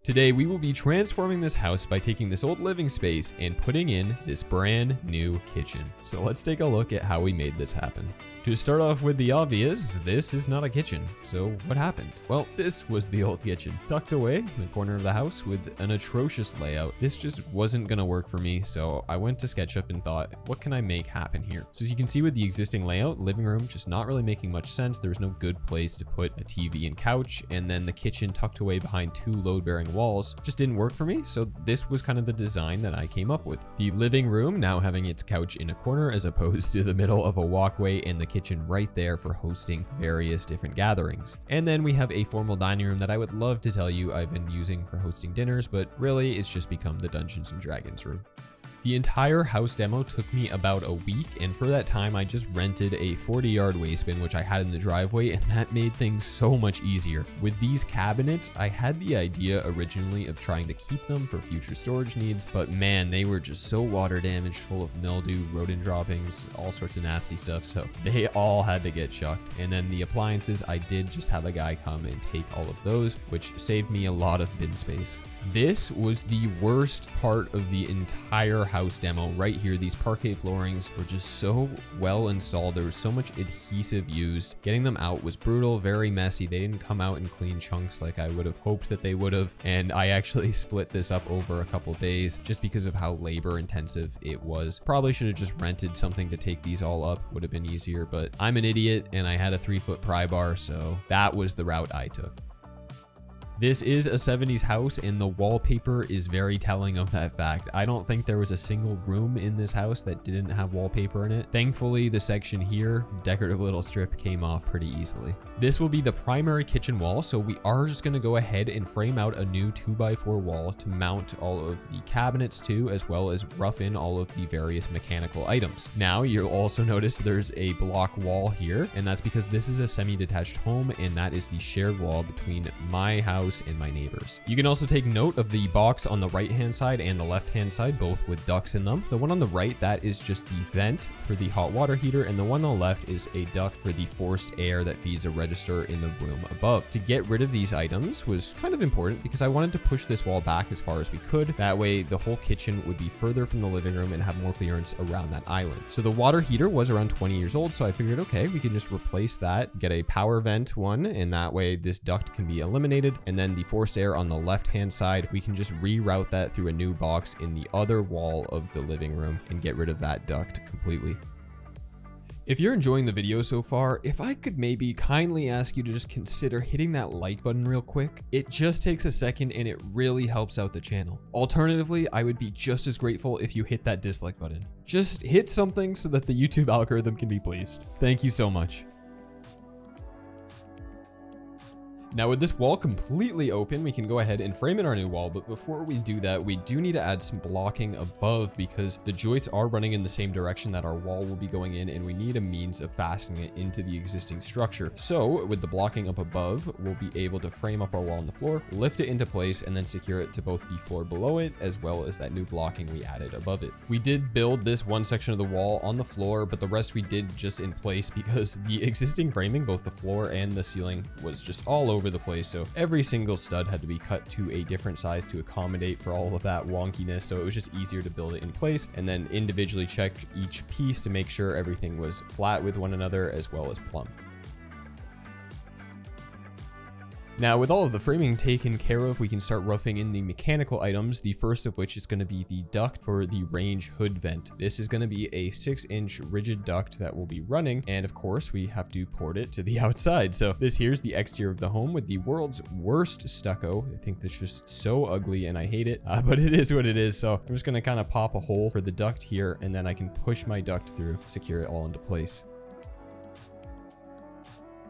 Today, we will be transforming this house by taking this old living space and putting in this brand new kitchen. So let's take a look at how we made this happen. To start off with the obvious, this is not a kitchen. So what happened? Well, this was the old kitchen, tucked away in the corner of the house with an atrocious layout. This just wasn't gonna work for me, so I went to SketchUp and thought, what can I make happen here? So as you can see with the existing layout, living room just not really making much sense. There was no good place to put a TV and couch, and then the kitchen tucked away behind two load-bearing walls just didn't work for me. So this was kind of the design that I came up with. The living room now having its couch in a corner as opposed to the middle of a walkway, and the kitchen right there for hosting various different gatherings. And then we have a formal dining room that I would love to tell you I've been using for hosting dinners, but really it's just become the Dungeons and Dragons room. The entire house demo took me about a week, and for that time I just rented a 40-yard waste bin which I had in the driveway, and that made things so much easier. With these cabinets, I had the idea originally of trying to keep them for future storage needs, but man, they were just so water damaged, full of mildew, rodent droppings, all sorts of nasty stuff, so they all had to get chucked. And then the appliances, I did just have a guy come and take all of those, which saved me a lot of bin space. This was the worst part of the entire house demo right here. These parquet floorings were just so well installed. There was so much adhesive used. Getting them out was brutal, very messy. They didn't come out in clean chunks like I would have hoped that they would have. And I actually split this up over a couple days just because of how labor intensive it was. Probably should have just rented something to take these all up. Would have been easier, but I'm an idiot and I had a 3-foot pry bar, so that was the route I took. This is a 70s house, and the wallpaper is very telling of that fact. I don't think there was a single room in this house that didn't have wallpaper in it. Thankfully, the section here, decorative little strip, came off pretty easily. This will be the primary kitchen wall, so we are just going to go ahead and frame out a new 2x4 wall to mount all of the cabinets to, as well as rough in all of the various mechanical items. Now, you'll also notice there's a block wall here, and that's because this is a semi-detached home, and that is the shared wall between my house and my neighbors. You can also take note of the box on the right hand side and the left hand side, both with ducts in them. The one on the right, that is just the vent for the hot water heater, and the one on the left is a duct for the forced air that feeds a register in the room above. To get rid of these items was kind of important because I wanted to push this wall back as far as we could. That way the whole kitchen would be further from the living room and have more clearance around that island. So the water heater was around 20 years old, so I figured, okay, we can just replace that, get a power vent one, and that way this duct can be eliminated. And then the forced air on the left hand side, we can just reroute that through a new box in the other wall of the living room and get rid of that duct completely. If you're enjoying the video so far, if I could maybe kindly ask you to just consider hitting that like button real quick. It just takes a second and it really helps out the channel. Alternatively, I would be just as grateful if you hit that dislike button. Just hit something so that the YouTube algorithm can be pleased. Thank you so much. Now with this wall completely open, we can go ahead and frame in our new wall, but before we do that, we do need to add some blocking above because the joists are running in the same direction that our wall will be going in, and we need a means of fastening it into the existing structure. So with the blocking up above, we'll be able to frame up our wall on the floor, lift it into place, and then secure it to both the floor below it, as well as that new blocking we added above it. We did build this one section of the wall on the floor, but the rest we did just in place because the existing framing, both the floor and the ceiling, was just all over the place, so every single stud had to be cut to a different size to accommodate for all of that wonkiness. So it was just easier to build it in place and then individually check each piece to make sure everything was flat with one another as well as plumb. Now, with all of the framing taken care of, we can start roughing in the mechanical items, the first of which is going to be the duct for the Rangehood vent. This is going to be a 6-inch rigid duct that will be running, and of course, we have to port it to the outside. So this here's the exterior of the home with the world's worst stucco. I think that's just so ugly and I hate it, but it is what it is. So I'm just going to kind of pop a hole for the duct here, and then I can push my duct through, secure it all into place.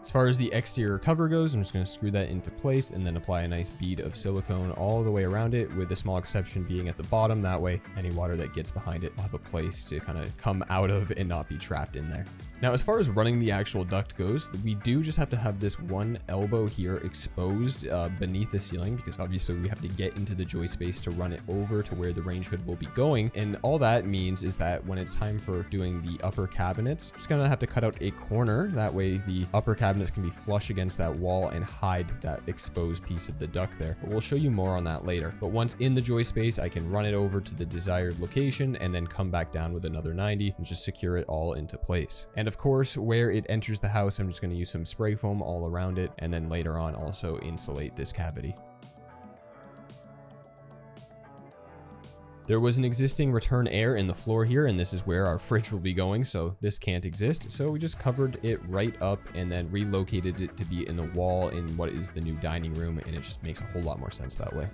As far as the exterior cover goes, I'm just going to screw that into place and then apply a nice bead of silicone all the way around it, with the small exception being at the bottom. That way, any water that gets behind it will have a place to kind of come out of and not be trapped in there. Now, as far as running the actual duct goes, we do just have to have this one elbow here exposed beneath the ceiling, because obviously we have to get into the joist space to run it over to where the Rangehood will be going. And all that means is that when it's time for doing the upper cabinets, just going to have to cut out a corner. That way the upper cabinet cabinets can be flush against that wall and hide that exposed piece of the duct there. But we'll show you more on that later. But once in the joist space, I can run it over to the desired location and then come back down with another 90 and just secure it all into place. And of course, where it enters the house, I'm just going to use some spray foam all around it, and then later on also insulate this cavity. There was an existing return air in the floor here, and this is where our fridge will be going, so this can't exist. So we just covered it right up and then relocated it to be in the wall in what is the new dining room, and it just makes a whole lot more sense that way.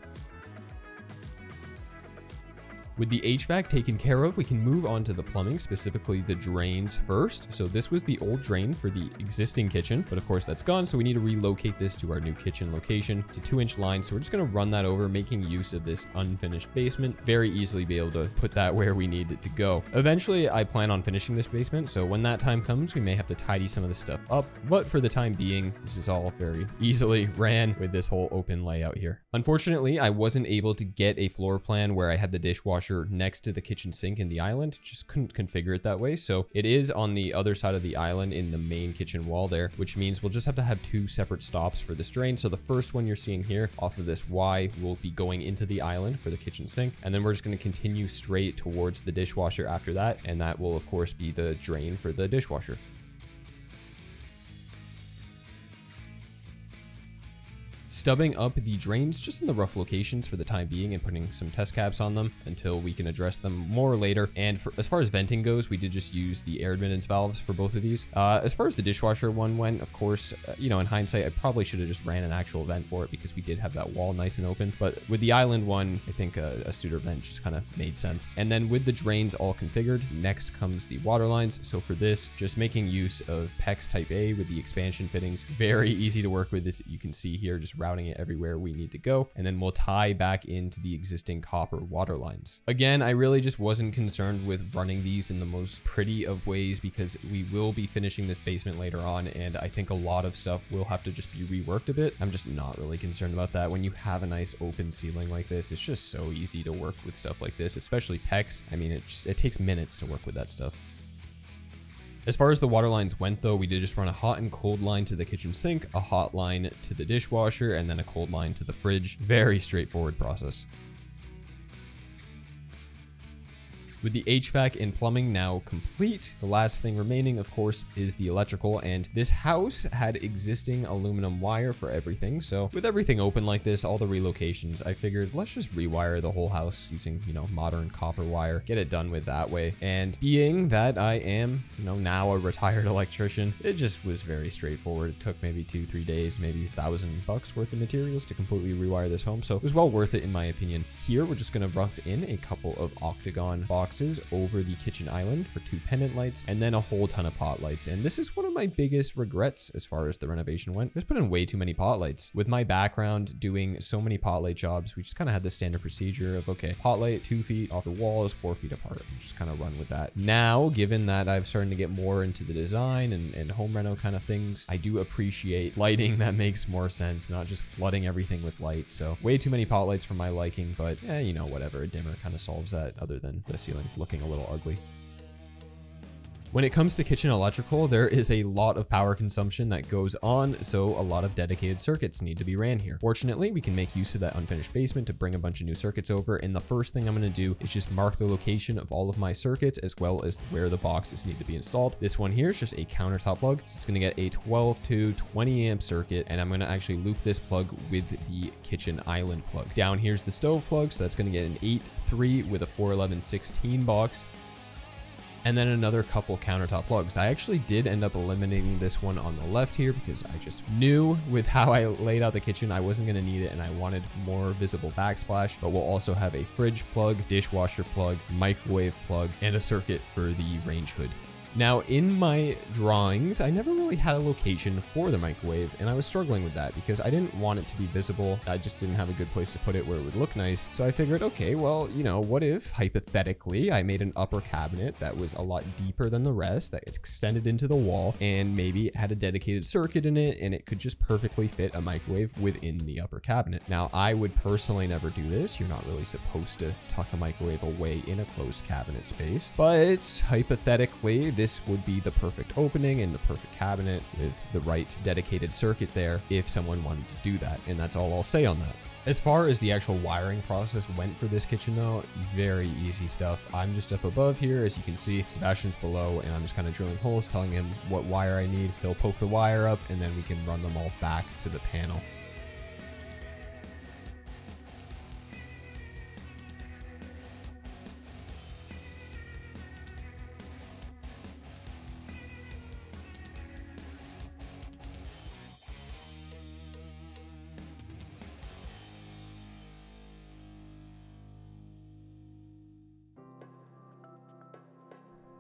With the HVAC taken care of, we can move on to the plumbing, specifically the drains first. So this was the old drain for the existing kitchen, but of course that's gone. So we need to relocate this to our new kitchen location to 2-inch line. So we're just going to run that over, making use of this unfinished basement. Very easily be able to put that where we need it to go. Eventually, I plan on finishing this basement. So when that time comes, we may have to tidy some of the stuff up. But for the time being, this is all very easily ran with this whole open layout here. Unfortunately, I wasn't able to get a floor plan where I had the dishwasher next to the kitchen sink in the island. Just couldn't configure it that way. So it is on the other side of the island in the main kitchen wall there, which means we'll just have to have 2 separate stops for this drain. So the first one you're seeing here off of this Y will be going into the island for the kitchen sink. And then we're just going to continue straight towards the dishwasher after that. And that will of course be the drain for the dishwasher. Stubbing up the drains just in the rough locations for the time being and putting some test caps on them until we can address them more later. And as far as venting goes, we did just use the air admittance valves for both of these. As far as the dishwasher one went, of course, in hindsight, I probably should have just ran an actual vent for it because we did have that wall nice and open. But with the island one, I think a Studer vent just kind of made sense. And then with the drains all configured, next comes the water lines. So for this, just making use of PEX type A with the expansion fittings. Very easy to work with this. You can see here, just routing it everywhere we need to go, and then we'll tie back into the existing copper water lines. Again, I really just wasn't concerned with running these in the most pretty of ways because we will be finishing this basement later on, and I think a lot of stuff will have to just be reworked a bit. I'm just not really concerned about that. When you have a nice open ceiling like this, it's just so easy to work with stuff like this, especially PEX. I mean, it takes minutes to work with that stuff. As far as the water lines went though, we did just run a hot and cold line to the kitchen sink, a hot line to the dishwasher, and then a cold line to the fridge. Very straightforward process. With the HVAC and plumbing now complete, the last thing remaining, of course, is the electrical. And this house had existing aluminum wire for everything. So with everything open like this, all the relocations, I figured let's just rewire the whole house using, modern copper wire, get it done with that way. And being that I am, now a retired electrician, it just was very straightforward. It took maybe 2-3 days, maybe $1,000 worth of materials to completely rewire this home. So it was well worth it in my opinion. Here, we're just going to rough in a couple of octagon boxes over the kitchen island for 2 pendant lights and then a whole ton of pot lights. And this is one of my biggest regrets as far as the renovation went. I just put in way too many pot lights. With my background doing so many pot light jobs, we just kind of had the standard procedure of, okay, pot light 2 feet off the wall is 4 feet apart. Just kind of run with that. Now, given that I've started to get more into the design and home reno kind of things, I do appreciate lighting that makes more sense, not just flooding everything with light. So way too many pot lights for my liking, but whatever, a dimmer kind of solves that other than the ceiling looking a little ugly. When it comes to kitchen electrical, there is a lot of power consumption that goes on, so a lot of dedicated circuits need to be ran here. Fortunately, we can make use of that unfinished basement to bring a bunch of new circuits over, and the first thing I'm going to do is just mark the location of all of my circuits as well as where the boxes need to be installed. This one here is just a countertop plug, so it's going to get a 12 to 20 amp circuit, and I'm going to actually loop this plug with the kitchen island plug. Down here's the stove plug, so that's going to get an 8-3 with a 411-16 box. And then another couple countertop plugs. I actually did end up eliminating this one on the left here because I just knew with how I laid out the kitchen, I wasn't going to need it and I wanted more visible backsplash. But we'll also have a fridge plug, dishwasher plug, microwave plug, and a circuit for the Rangehood. Now, in my drawings, I never really had a location for the microwave, and I was struggling with that because I didn't want it to be visible. I just didn't have a good place to put it where it would look nice. So I figured, okay, well, what if, hypothetically, I made an upper cabinet that was a lot deeper than the rest, that extended into the wall, and maybe it had a dedicated circuit in it, and it could just perfectly fit a microwave within the upper cabinet. Now, I would personally never do this. You're not really supposed to tuck a microwave away in a closed cabinet space, but hypothetically, this would be the perfect opening and the perfect cabinet with the right dedicated circuit there if someone wanted to do that. And that's all I'll say on that. As far as the actual wiring process went for this kitchen though, very easy stuff. I'm just up above here, as you can see. Sebastian's below, and I'm just kind of drilling holes, telling him what wire I need. He'll poke the wire up, and then we can run them all back to the panel.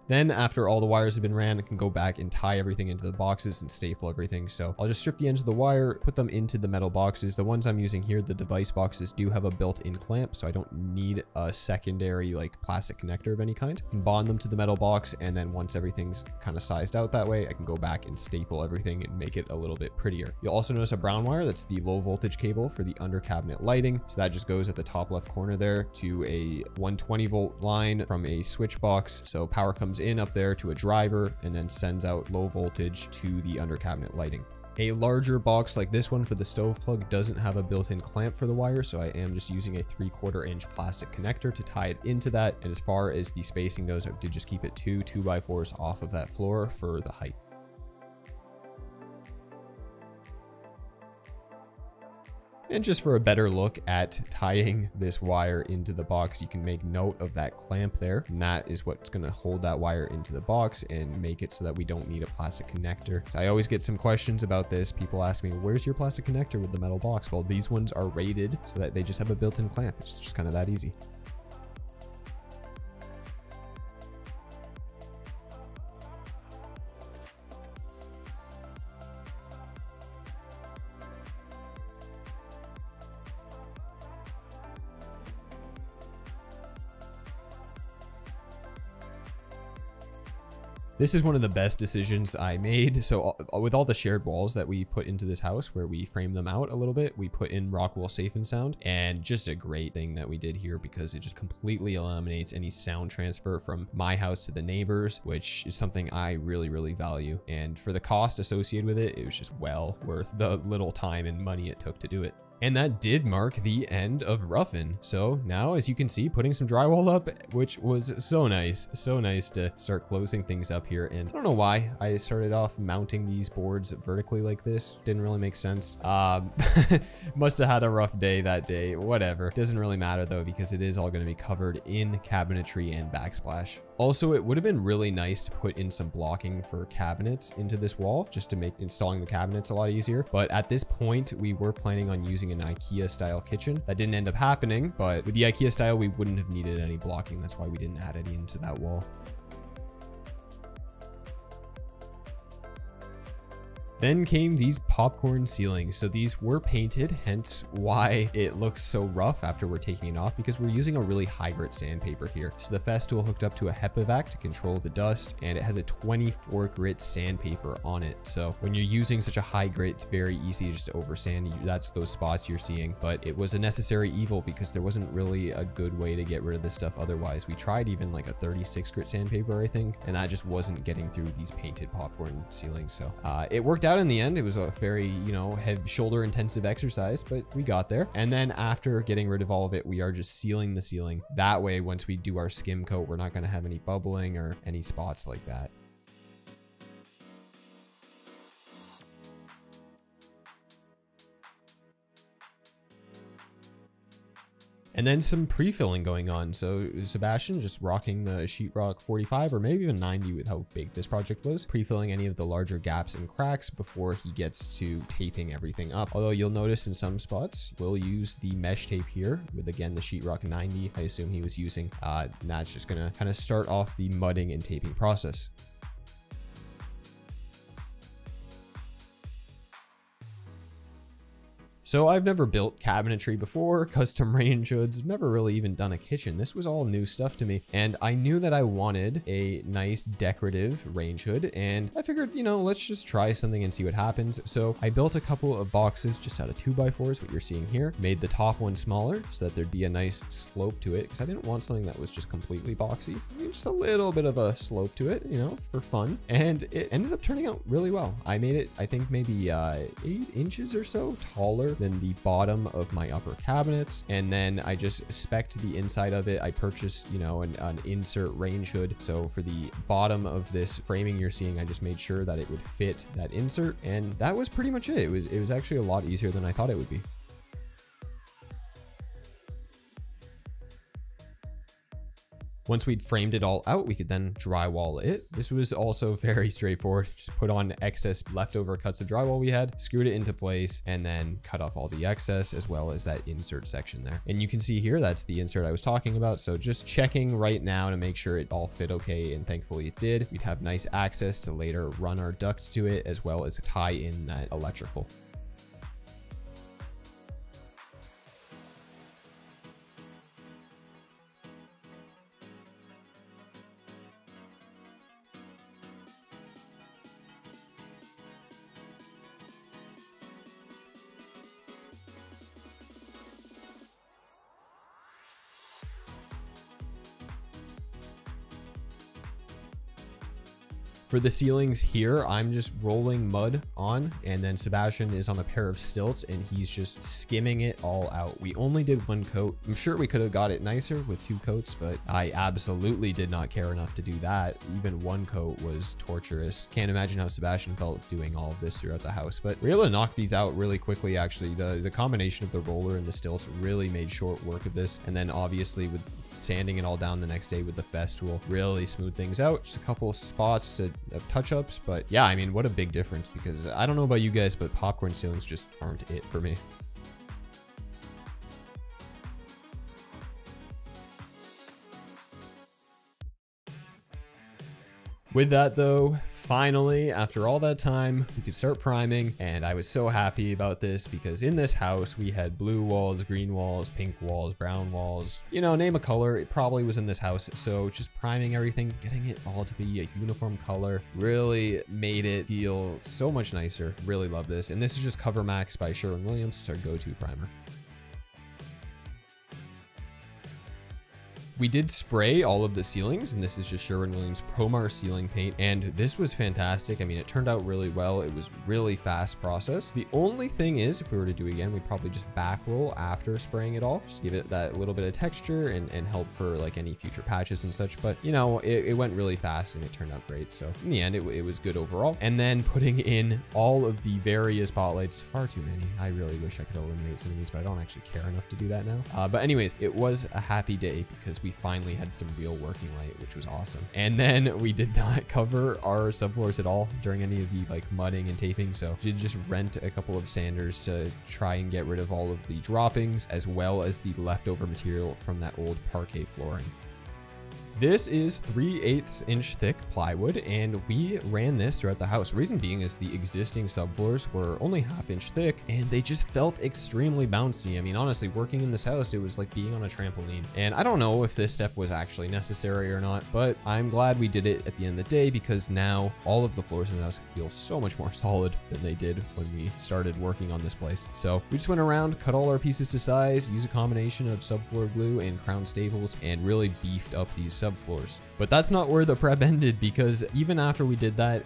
Then after all the wires have been ran, I can go back and tie everything into the boxes and staple everything. So I'll just strip the ends of the wire, put them into the metal boxes. The ones I'm using here, the device boxes, do have a built-in clamp, so I don't need a secondary like plastic connector of any kind. I can bond them to the metal box, and then once everything's kind of sized out that way, I can go back and staple everything and make it a little bit prettier. You'll also notice a brown wire. That's the low voltage cable for the under cabinet lighting. So that just goes at the top left corner there to a 120 volt line from a switch box. So power comes in up there to a driver and then sends out low voltage to the under cabinet lighting. A larger box like this one for the stove plug doesn't have a built-in clamp for the wire, so I am just using a 3/4 inch plastic connector to tie it into that. And as far as the spacing goes, I did just keep it 2 2x4s off of that floor for the height. And just for a better look at tying this wire into the box, you can make note of that clamp there. And that is what's going to hold that wire into the box and make it so that we don't need a plastic connector. So I always get some questions about this. People ask me, where's your plastic connector with the metal box? Well, these ones are rated so that they just have a built-in clamp. It's just kind of that easy. This is one of the best decisions I made. So with all the shared walls that we put into this house, where we frame them out a little bit, we put in Rockwell Safe and Sound, and just a great thing that we did here because it just completely eliminates any sound transfer from my house to the neighbors, which is something I really, really value. And for the cost associated with it, it was just well worth the little time and money it took to do it. And that did mark the end of Roughin. So now, as you can see, putting some drywall up, which was so nice to start closing things up here. And I don't know why I started off mounting these boards vertically like this. Didn't really make sense. Must have had a rough day that day. Whatever. Doesn't really matter though, because it is all going to be covered in cabinetry and backsplash. Also, it would have been really nice to put in some blocking for cabinets into this wall, just to make installing the cabinets a lot easier. But at this point, we were planning on using an IKEA style kitchen. That didn't end up happening, but with the IKEA style, we wouldn't have needed any blocking. That's why we didn't add any into that wall. Then came these popcorn ceilings. So these were painted, hence why it looks so rough after we're taking it off, because we're using a really high grit sandpaper here. So the Festool hooked up to a HEPA-vac to control the dust, and it has a 24 grit sandpaper on it. So when you're using such a high grit, it's very easy just to over sand. That's those spots you're seeing, but it was a necessary evil because there wasn't really a good way to get rid of this stuff otherwise. We tried even like a 36 grit sandpaper, I think, and that just wasn't getting through these painted popcorn ceilings. So it worked out in the end. It was a very, shoulder intensive exercise, but we got there. And then after getting rid of all of it, we are just sealing the ceiling. That way, once we do our skim coat, we're not going to have any bubbling or any spots like that. And then some pre-filling going on. So Sebastian just rocking the sheetrock 45 or maybe even 90 with how big this project was, pre-filling any of the larger gaps and cracks before he gets to taping everything up. Although you'll notice in some spots, we'll use the mesh tape here with, again, the sheetrock 90, I assume he was using. And that's just gonna kind of start off the mudding and taping process. So I've never built cabinetry before, custom range hoods, never really even done a kitchen. This was all new stuff to me. And I knew that I wanted a nice decorative range hood. And I figured, you know, let's just try something and see what happens. So I built a couple of boxes just out of 2x4s, what you're seeing here. Made the top one smaller so that there'd be a nice slope to it, because I didn't want something that was just completely boxy. I mean, just a little bit of a slope to it, you know, for fun. And it ended up turning out really well. I made it, I think maybe 8 inches or so taller than the bottom of my upper cabinets. And then I just spec'd the inside of it. I purchased, you know, an insert range hood. So for the bottom of this framing you're seeing, I just made sure that it would fit that insert. And that was pretty much it. It was actually a lot easier than I thought it would be. Once we'd framed it all out, we could then drywall it. This was also very straightforward. Just put on excess leftover cuts of drywall we had, screwed it into place, and then cut off all the excess as well as that insert section there. And you can see here, that's the insert I was talking about. So just checking right now to make sure it all fit okay, and thankfully it did. We'd have nice access to later run our ducts to it, as well as tie in that electrical. For the ceilings here, I'm just rolling mud on, and then Sebastian is on a pair of stilts and he's just skimming it all out. We only did 1 coat. I'm sure we could have got it nicer with 2 coats, but I absolutely did not care enough to do that. Even 1 coat was torturous. Can't imagine how Sebastian felt doing all of this throughout the house, but we were able to knock these out really quickly. Actually, the combination of the roller and the stilts really made short work of this. And then obviously with sanding it all down the next day with the Festool really smoothed things out. Just a couple spots of touch-ups, but yeah, I mean, what a big difference, because I don't know about you guys, but popcorn ceilings just aren't it for me. With that though, finally, after all that time, we could start priming, and I was so happy about this because in this house we had blue walls, green walls, pink walls, brown walls, you know, name a color, it probably was in this house. So just priming everything, getting it all to be a uniform color really made it feel so much nicer. Really love this. And this is just Cover Max by Sherwin-Williams. It's our go-to primer. We did spray all of the ceilings, and this is just Sherwin-Williams Promar ceiling paint, and this was fantastic. I mean, it turned out really well. It was really fast process. The only thing is, if we were to do it again, we'd probably just back roll after spraying it all, just give it that little bit of texture and help for like any future patches and such. But you know, it went really fast and it turned out great. So in the end, it was good overall. And then putting in all of the various spotlights, far too many. I really wish I could eliminate some of these, but I don't actually care enough to do that now. But anyways, it was a happy day because we finally had some real working light, which was awesome. And then we did not cover our subfloors at all during any of the like mudding and taping. So we did just rent a couple of sanders to try and get rid of all of the droppings, as well as the leftover material from that old parquet flooring. This is 3/8 inch thick plywood, and we ran this throughout the house. Reason being is the existing subfloors were only 1/2 inch thick, and they just felt extremely bouncy. I mean, honestly, working in this house, it was like being on a trampoline. And I don't know if this step was actually necessary or not, but I'm glad we did it at the end of the day, because now all of the floors in the house feel so much more solid than they did when we started working on this place. So we just went around, cut all our pieces to size, use a combination of subfloor glue and crown staples, and really beefed up these subfloors. But that's not where the prep ended, because even after we did that,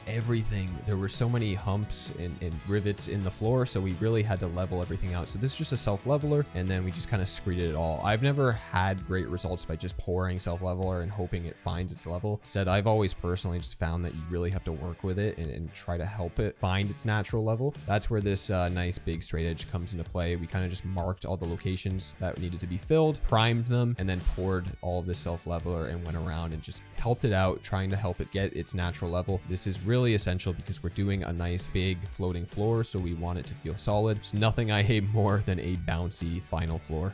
there were so many humps and rivets in the floor, so we really had to level everything out. So this is just a self-leveler, and then we just kind of screeded it all. I've never had great results by just pouring self-leveler and hoping it finds its level. Instead, I've always personally just found that you really have to work with it and try to help it find its natural level. That's where this nice big straight edge comes into play. We kind of just marked all the locations that needed to be filled, primed them, and then poured all of this self-leveler and went around and just helped it out, trying to help it get its natural level. This is really essential because we're doing a nice big floating floor, so we want it to feel solid. There's nothing I hate more than a bouncy final floor.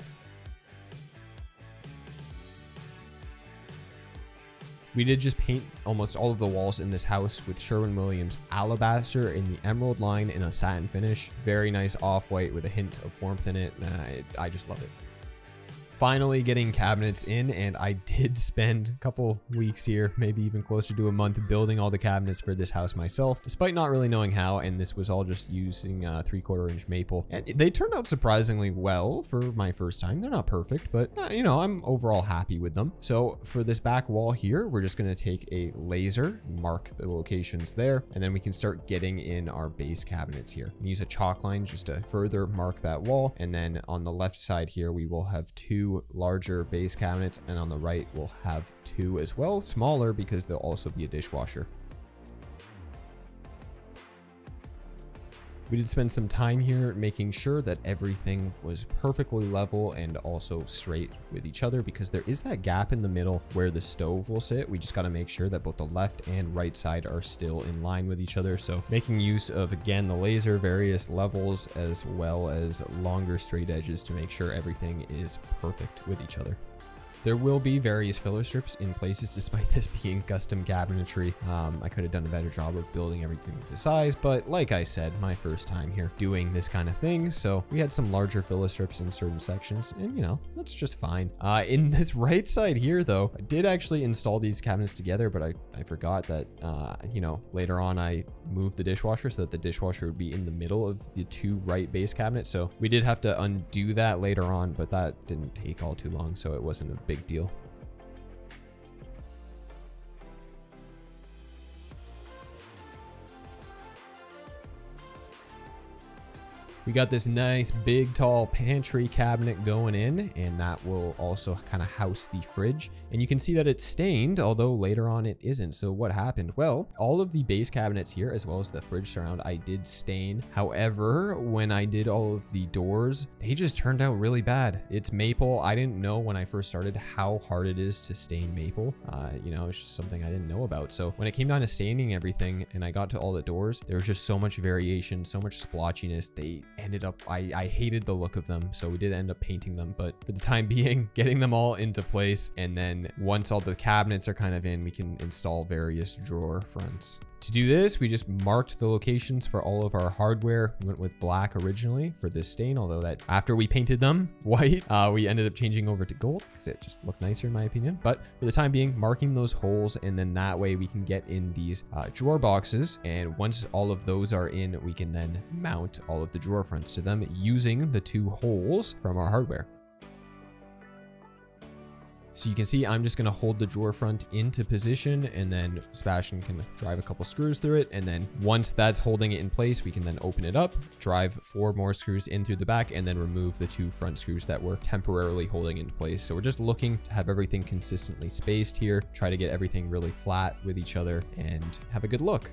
We did just paint almost all of the walls in this house with Sherwin-Williams Alabaster in the emerald line in a satin finish. Very nice off-white with a hint of warmth in it. I just love it. Finally getting cabinets in, and I did spend a couple weeks here, maybe even closer to a month, building all the cabinets for this house myself, despite not really knowing how, and this was all just using 3/4 inch maple. And they turned out surprisingly well for my first time. They're not perfect, but you know, I'm overall happy with them. So for this back wall here, we're just gonna take a laser, mark the locations there, and then we can start getting in our base cabinets here. And use a chalk line just to further mark that wall, and then on the left side here, we will have 2 larger base cabinets, and on the right we'll have 2 as well, smaller because there'll also be a dishwasher. We did spend some time here making sure that everything was perfectly level and also straight with each other, because there is that gap in the middle where the stove will sit. We just got to make sure that both the left and right side are still in line with each other. So making use of, again, the laser, various levels, as well as longer straight edges to make sure everything is perfect with each other. There will be various filler strips in places despite this being custom cabinetry. I could have done a better job of building everything to size, but like I said, my first time here doing this kind of thing, so we had some larger filler strips in certain sections, and you know, that's just fine. In this right side here though, I did actually install these cabinets together, but I forgot that, you know, later on I moved the dishwasher so that the dishwasher would be in the middle of the 2 right base cabinets. So we did have to undo that later on, but that didn't take all too long, so it wasn't a big deal. We got this nice big tall pantry cabinet going in, and that will also kind of house the fridge. And you can see that it's stained, although later on it isn't. So what happened? Well, all of the base cabinets here, as well as the fridge surround, I did stain. However, when I did all of the doors, they just turned out really bad. It's maple. I didn't know when I first started how hard it is to stain maple. You know, it's just something I didn't know about. So when it came down to staining everything and I got to all the doors, there was just so much variation, so much splotchiness. They ended up, I hated the look of them, so we did end up painting them, but for the time being, getting them all into place, and then once all the cabinets are kind of in, we can install various drawer fronts. To do this, we just marked the locations for all of our hardware. We went with black originally for this stain, although that after we painted them white, we ended up changing over to gold because it just looked nicer in my opinion. But for the time being, marking those holes, and then that way we can get in these drawer boxes. And once all of those are in, we can then mount all of the drawer fronts to them using the 2 holes from our hardware. So you can see I'm just going to hold the drawer front into position, and then Sebastian can drive a couple screws through it. And then once that's holding it in place, we can then open it up, drive 4 more screws in through the back, and then remove the 2 front screws that were temporarily holding it in place. So we're just looking to have everything consistently spaced here, try to get everything really flat with each other and have a good look.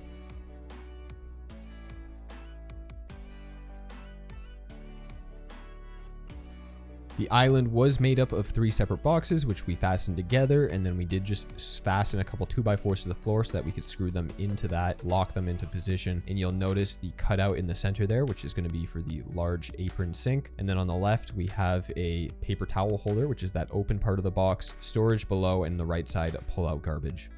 The island was made up of 3 separate boxes, which we fastened together, and then we did just fasten a couple 2x4s to the floor so that we could screw them into that, lock them into position. And you'll notice the cutout in the center there, which is going to be for the large apron sink. And then on the left, we have a paper towel holder, which is that open part of the box, storage below, and the right side, pull out garbage.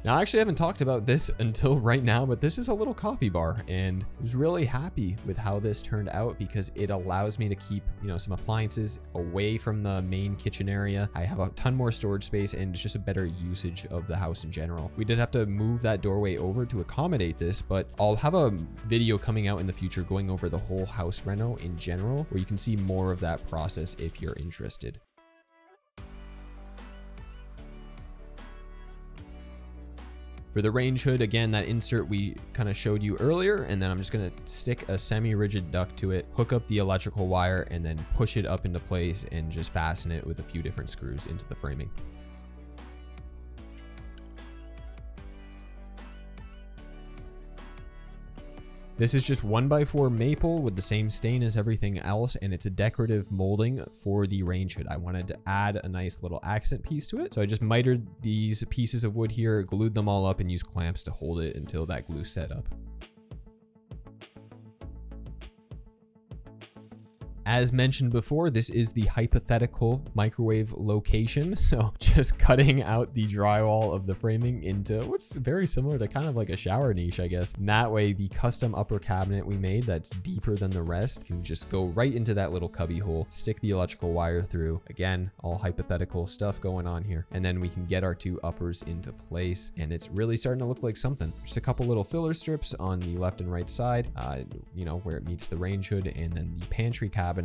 Now, I actually haven't talked about this until right now, but this is a little coffee bar, and I was really happy with how this turned out because it allows me to keep, you know, some appliances away from the main kitchen area. I have a ton more storage space, and it's just a better usage of the house in general. We did have to move that doorway over to accommodate this, but I'll have a video coming out in the future going over the whole house reno in general, where you can see more of that process if you're interested. For the range hood, again, that insert we kind of showed you earlier, and then I'm just going to stick a semi-rigid duct to it, hook up the electrical wire, and then push it up into place and just fasten it with a few different screws into the framing. This is just 1x4 maple with the same stain as everything else, and it's a decorative molding for the Rangehood. I wanted to add a nice little accent piece to it, so I just mitered these pieces of wood here, glued them all up, and used clamps to hold it until that glue set up. As mentioned before, this is the hypothetical microwave location. So just cutting out the drywall of the framing into what's very similar to kind of like a shower niche, I guess. And that way, the custom upper cabinet we made that's deeper than the rest can just go right into that little cubby hole, stick the electrical wire through. Again, all hypothetical stuff going on here. And then we can get our two uppers into place. And it's really starting to look like something. Just a couple little filler strips on the left and right side, you know, where it meets the Rangehood, and then the pantry cabinet.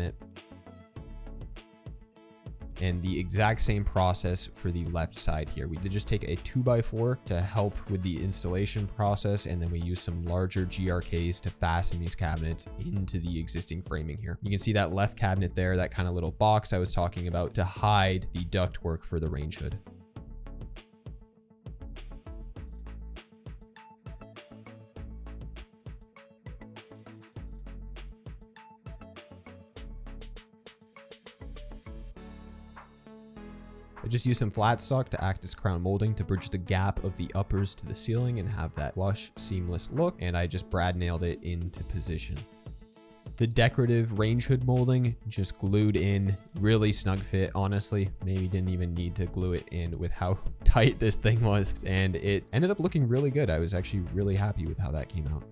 And the exact same process for the left side here. We did just take a 2x4 to help with the installation process, and then we used some larger GRKs to fasten these cabinets into the existing framing here. You can see that left cabinet there, that kind of little box I was talking about to hide the ductwork for the Rangehood. I just used some flat stock to act as crown molding to bridge the gap of the uppers to the ceiling and have that flush, seamless look, and I just brad nailed it into position. The decorative Rangehood molding just glued in, really snug fit, honestly. Maybe didn't even need to glue it in with how tight this thing was, and it ended up looking really good. I was actually really happy with how that came out.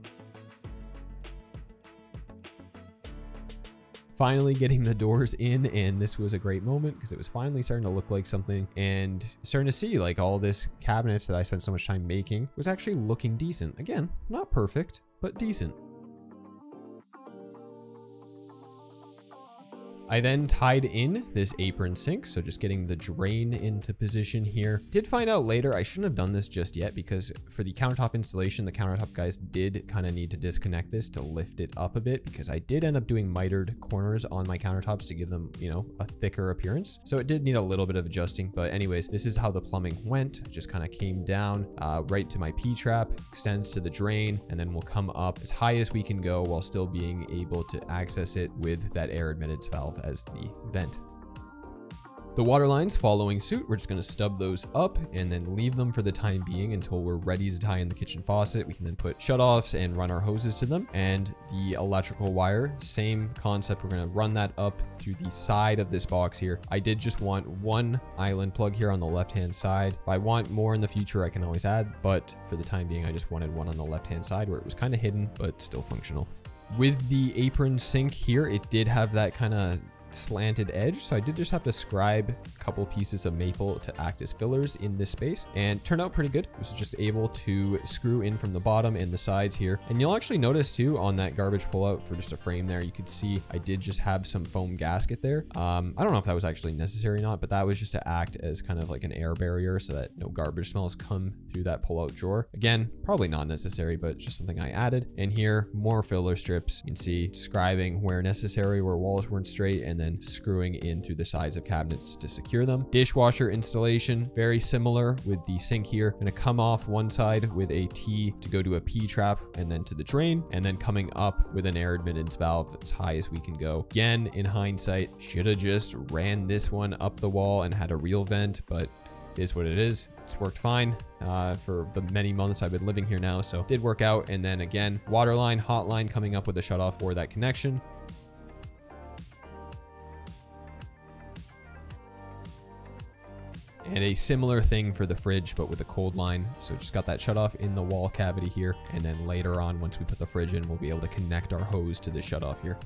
Finally getting the doors in, and this was a great moment because it was finally starting to look like something, and starting to see like all this cabinets that I spent so much time making was actually looking decent. Again, not perfect, but decent. I then tied in this apron sink, so just getting the drain into position here. Did find out later I shouldn't have done this just yet, because for the countertop installation, the countertop guys did kind of need to disconnect this to lift it up a bit, because I did end up doing mitered corners on my countertops to give them, you know, a thicker appearance. So it did need a little bit of adjusting, but anyways, this is how the plumbing went. Just kind of came down right to my P-trap, extends to the drain, and then we'll come up as high as we can go while still being able to access it with that air admittance valve as the vent. The water lines following suit, we're just going to stub those up and then leave them for the time being until we're ready to tie in the kitchen faucet. We can then put shutoffs and run our hoses to them. And the electrical wire, same concept. We're going to run that up through the side of this box here. I did just want one island plug here on the left-hand side. If I want more in the future, I can always add, but for the time being, I just wanted one on the left-hand side where it was kind of hidden, but still functional. With the apron sink here, it did have that kind of slanted edge, so I did just have to scribe a couple pieces of maple to act as fillers in this space, and turned out pretty good. I was just able to screw in from the bottom and the sides here, and you'll actually notice too on that garbage pullout for just a frame there, you could see I did just have some foam gasket there. I don't know if that was actually necessary or not, but that was just to act as kind of like an air barrier so that no garbage smells come through that pullout drawer. Again, probably not necessary, but just something I added. And here, more filler strips. You can see scribing where necessary, where walls weren't straight, and then screwing in through the sides of cabinets to secure them. Dishwasher installation, very similar with the sink here. Gonna come off one side with a T to go to a P trap and then to the drain, and then coming up with an air admittance valve as high as we can go. Again, in hindsight, should have just ran this one up the wall and had a real vent, but it is what it is. It's worked fine for the many months I've been living here now, so it did work out. And then again, water line, hot line coming up with a shutoff for that connection. And a similar thing for the fridge, but with a cold line. So just got that shut off in the wall cavity here. And then later on, once we put the fridge in, we'll be able to connect our hose to the shut off here.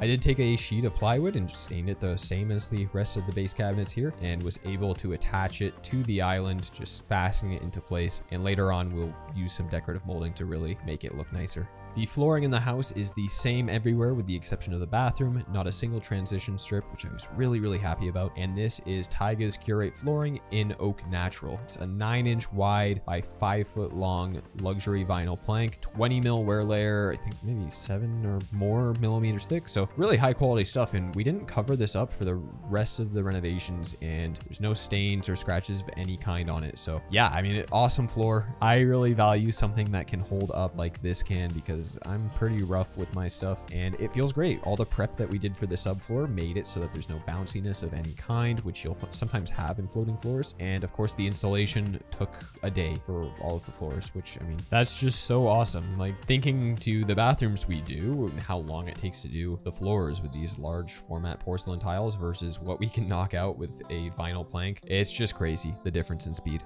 I did take a sheet of plywood and just stained it the same as the rest of the base cabinets here, and was able to attach it to the island, just fastening it into place. And later on, we'll use some decorative molding to really make it look nicer. The flooring in the house is the same everywhere with the exception of the bathroom, not a single transition strip, which I was really happy about. And this is Taiga's Curate flooring in oak natural. It's a 9-inch wide by 5-foot long luxury vinyl plank, 20 mil wear layer, I think maybe 7 or more millimeters thick. So really high quality stuff. And we didn't cover this up for the rest of the renovations, and there's no stains or scratches of any kind on it. So yeah, I mean, awesome floor. I really value something that can hold up like this can, because I'm pretty rough with my stuff and it feels great. All the prep that we did for the subfloor made it so that there's no bounciness of any kind, which you'll sometimes have in floating floors. And of course the installation took a day for all of the floors, which, I mean, that's just so awesome. Like, thinking to the bathrooms we do and how long it takes to do the floors with these large format porcelain tiles versus what we can knock out with a vinyl plank, it's just crazy, the difference in speed.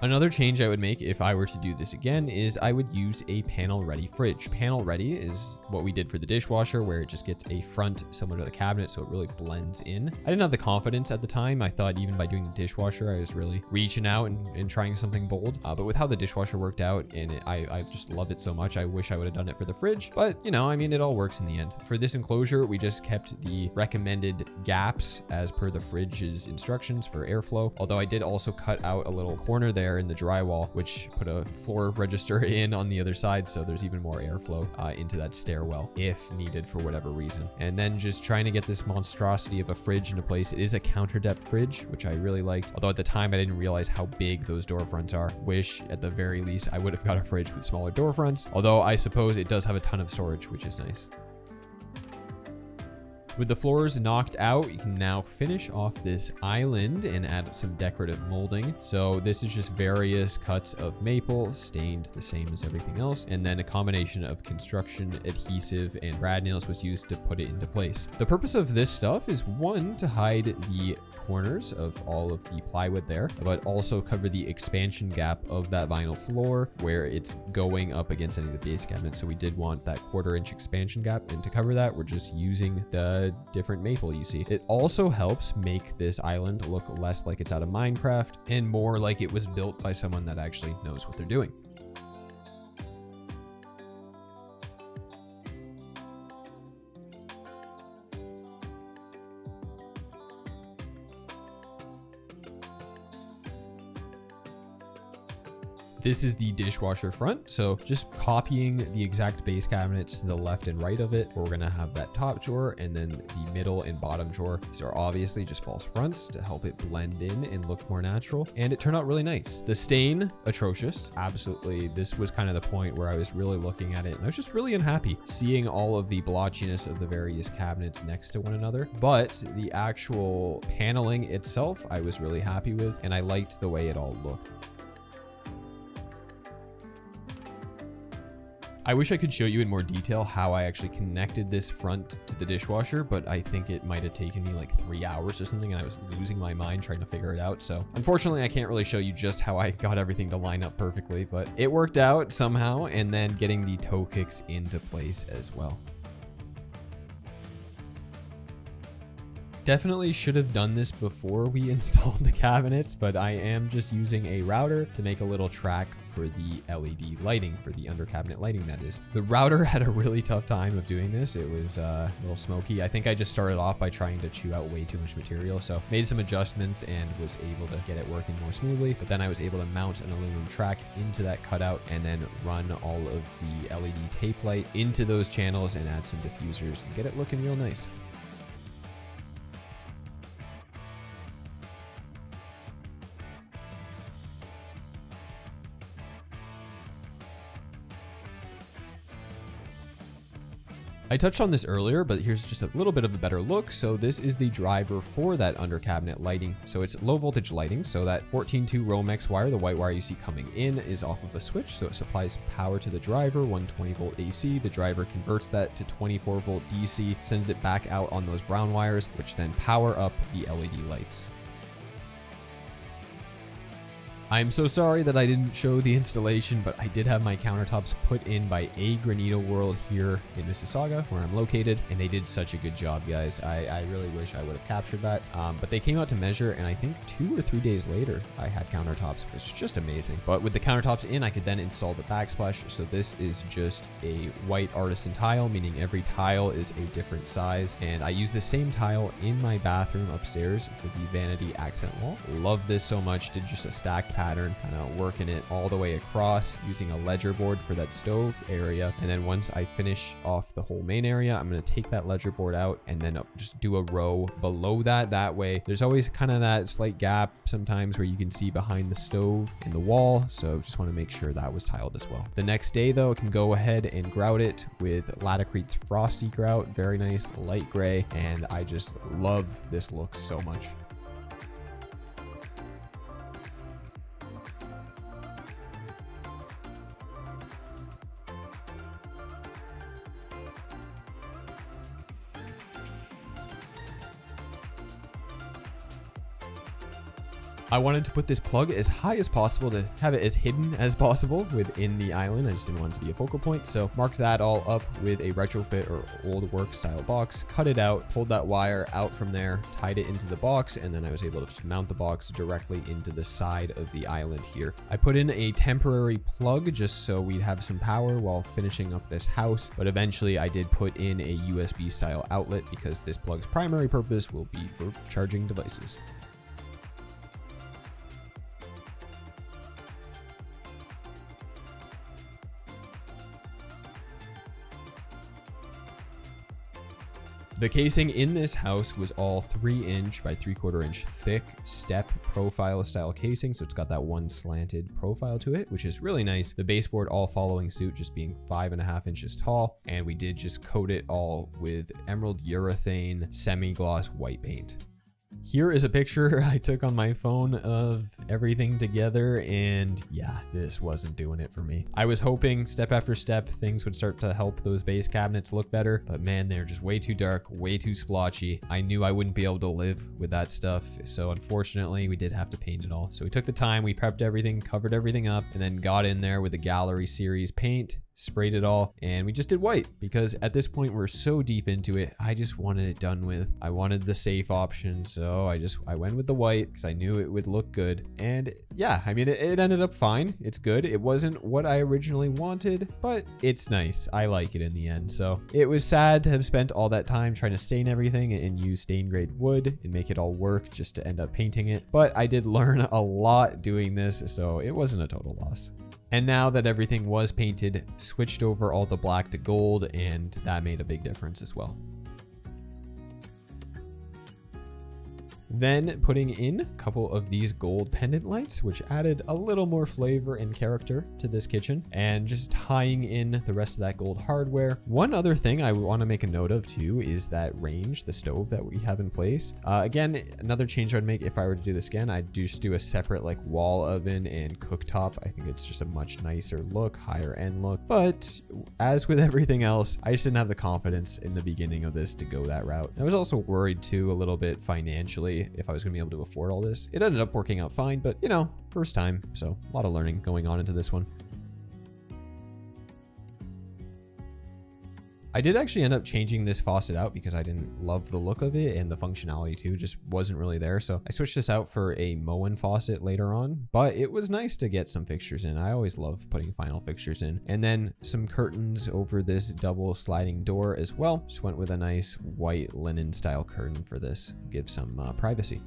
Another change I would make if I were to do this again is I would use a panel ready fridge. Panel ready is what we did for the dishwasher, where it just gets a front similar to the cabinet, so it really blends in. I didn't have the confidence at the time. I thought even by doing the dishwasher, I was really reaching out and trying something bold. But with how the dishwasher worked out, and I just love it so much, I wish I would have done it for the fridge. But, you know, I mean, it all works in the end. For this enclosure, we just kept the recommended gaps as per the fridge's instructions for airflow. Although I did also cut out a little corner there in the drywall, which put a floor register in on the other side, so there's even more airflow into that stairwell if needed for whatever reason. And then just trying to get this monstrosity of a fridge into place. It is a counter depth fridge, which I really liked, although at the time I didn't realize how big those door fronts are. Wish at the very least I would have got a fridge with smaller door fronts, although I suppose it does have a ton of storage, which is nice. With the floors knocked out, you can now finish off this island and add some decorative molding. So this is just various cuts of maple stained the same as everything else. And then a combination of construction adhesive and brad nails was used to put it into place. The purpose of this stuff is, one, to hide the corners of all of the plywood there, but also cover the expansion gap of that vinyl floor where it's going up against any of the base cabinets. So we did want that 1/4 inch expansion gap, and to cover that, we're just using the different maple you see. It also helps make this island look less like it's out of Minecraft and more like it was built by someone that actually knows what they're doing. This is the dishwasher front. So just copying the exact base cabinets to the left and right of it. We're gonna have that top drawer and then the middle and bottom drawer. These are obviously just false fronts to help it blend in and look more natural. And it turned out really nice. The stain, atrocious. Absolutely. This was kind of the point where I was really looking at it and I was just really unhappy seeing all of the blotchiness of the various cabinets next to one another. But the actual paneling itself, I was really happy with, and I liked the way it all looked. I wish I could show you in more detail how I actually connected this front to the dishwasher, but I think it might have taken me like 3 hours or something, and I was losing my mind trying to figure it out. So unfortunately, I can't really show you just how I got everything to line up perfectly, but it worked out somehow, and then getting the toe kicks into place as well. Definitely should have done this before we installed the cabinets, but I am just using a router to make a little track for the LED lighting, for the under cabinet lighting, that is. The router had a really tough time of doing this. It was a little smoky. I think I just started off by trying to chew out way too much material, so made some adjustments and was able to get it working more smoothly. But then I was able to mount an aluminum track into that cutout and then run all of the LED tape light into those channels and add some diffusers and get it looking real nice. I touched on this earlier, but here's just a little bit of a better look. So this is the driver for that under cabinet lighting. So it's low voltage lighting. So that 14.2 Romex wire, the white wire you see coming in, is off of a switch. So it supplies power to the driver, 120 volt AC. The driver converts that to 24 volt DC, sends it back out on those brown wires, which then power up the LED lights. I'm so sorry that I didn't show the installation, but I did have my countertops put in by A Granito World here in Mississauga, where I'm located, and they did such a good job, guys. I really wish I would have captured that, but they came out to measure, and I think 2 or 3 days later, I had countertops. It was just amazing. But with the countertops in, I could then install the backsplash. So this is just a white Artisan tile, meaning every tile is a different size, and I use the same tile in my bathroom upstairs for the vanity accent wall. Love this so much. Did just a stack pattern, kind of working it all the way across using a ledger board for that stove area. And then once I finish off the whole main area, I'm going to take that ledger board out and then just do a row below that. That way there's always kind of that slight gap sometimes where you can see behind the stove in the wall. So just want to make sure that was tiled as well. The next day though, I can go ahead and grout it with Blackcreek's Frosty grout. Very nice light gray. And I just love this look so much. I wanted to put this plug as high as possible to have it as hidden as possible within the island. I just didn't want it to be a focal point. So marked that all up with a retrofit or old work style box, cut it out, pulled that wire out from there, tied it into the box, and then I was able to just mount the box directly into the side of the island here. I put in a temporary plug just so we'd have some power while finishing up this house, but eventually I did put in a USB style outlet because this plug's primary purpose will be for charging devices. The casing in this house was all 3" by 3/4 inch thick step profile style casing. So it's got that one slanted profile to it, which is really nice. The baseboard all following suit, just being 5.5 inches tall. And we did just coat it all with emerald urethane semi-gloss white paint. Here is a picture I took on my phone of everything together, and yeah, this wasn't doing it for me. I was hoping step after step things would start to help those base cabinets look better, but man, they're just way too dark, way too splotchy. I knew I wouldn't be able to live with that stuff, so unfortunately we did have to paint it all. So we took the time, we prepped everything, covered everything up, and then got in there with the Gallery Series paint, sprayed it all, and we just did white because at this point we're so deep into it. I just wanted it done with. I wanted the safe option, so I went with the white because I knew it would look good. And yeah, I mean, it ended up fine. It's good. It wasn't what I originally wanted, but it's nice. I like it in the end. So it was sad to have spent all that time trying to stain everything and use stain grade wood and make it all work just to end up painting it. But I did learn a lot doing this, so it wasn't a total loss. And now that everything was painted, switched over all the black to gold, and that made a big difference as well. Then putting in a couple of these gold pendant lights, which added a little more flavor and character to this kitchen, and just tying in the rest of that gold hardware. One other thing I want to make a note of too is that range, the stove that we have in place. Again, another change I'd make if I were to do this again, I'd just do a separate like wall oven and cooktop. I think it's just a much nicer look, higher end look. But as with everything else, I just didn't have the confidence in the beginning of this to go that route. I was also worried too a little bit financially if I was going to be able to afford all this. It ended up working out fine, but you know, first time, so a lot of learning going on into this one. I did actually end up changing this faucet out because I didn't love the look of it, and the functionality too just wasn't really there. So I switched this out for a Mohome faucet later on, but it was nice to get some fixtures in. I always love putting final fixtures in. And then some curtains over this double sliding door as well. Just went with a nice white linen style curtain for this, give some privacy.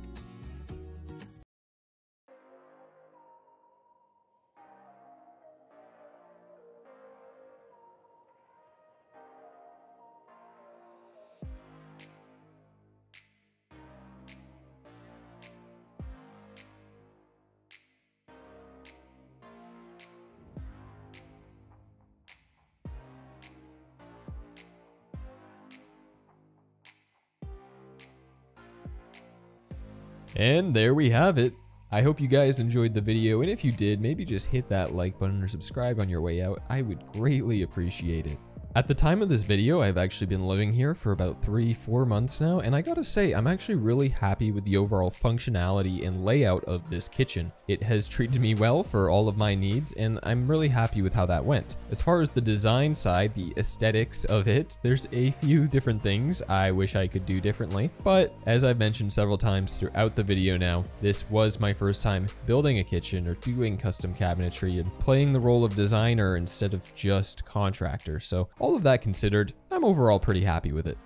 And there we have it. I hope you guys enjoyed the video, and if you did, maybe just hit that like button or subscribe on your way out. I would greatly appreciate it. At the time of this video, I've actually been living here for about 3-4 months now, and I gotta say, I'm actually really happy with the overall functionality and layout of this kitchen. It has treated me well for all of my needs, and I'm really happy with how that went. As far as the design side, the aesthetics of it, there's a few different things I wish I could do differently, but as I've mentioned several times throughout the video now, this was my first time building a kitchen or doing custom cabinetry and playing the role of designer instead of just contractor, so all of that considered, I'm overall pretty happy with it.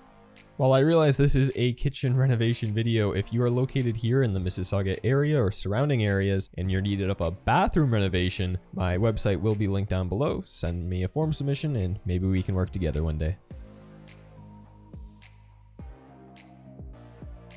While I realize this is a kitchen renovation video, if you are located here in the Mississauga area or surrounding areas and you're needed of a bathroom renovation, my website will be linked down below. Send me a form submission and maybe we can work together one day.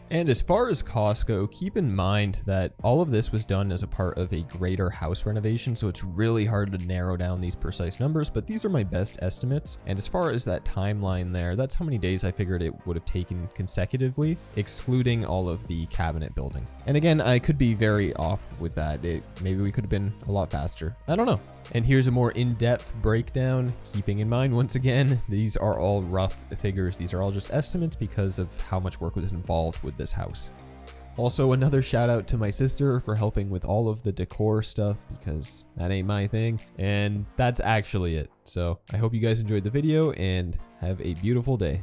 And as far as costs go, keep in mind that all of this was done as a part of a greater house renovation, so it's really hard to narrow down these precise numbers, but these are my best estimates. And as far as that timeline there, that's how many days I figured it would have taken consecutively, excluding all of the cabinet building. And again, I could be very off with that. Maybe we could have been a lot faster. I don't know. And here's a more in-depth breakdown, keeping in mind, once again, these are all rough figures. These are all just estimates because of how much work was involved with this house. Also, another shout out to my sister for helping with all of the decor stuff because that ain't my thing. And that's actually it. So I hope you guys enjoyed the video and have a beautiful day.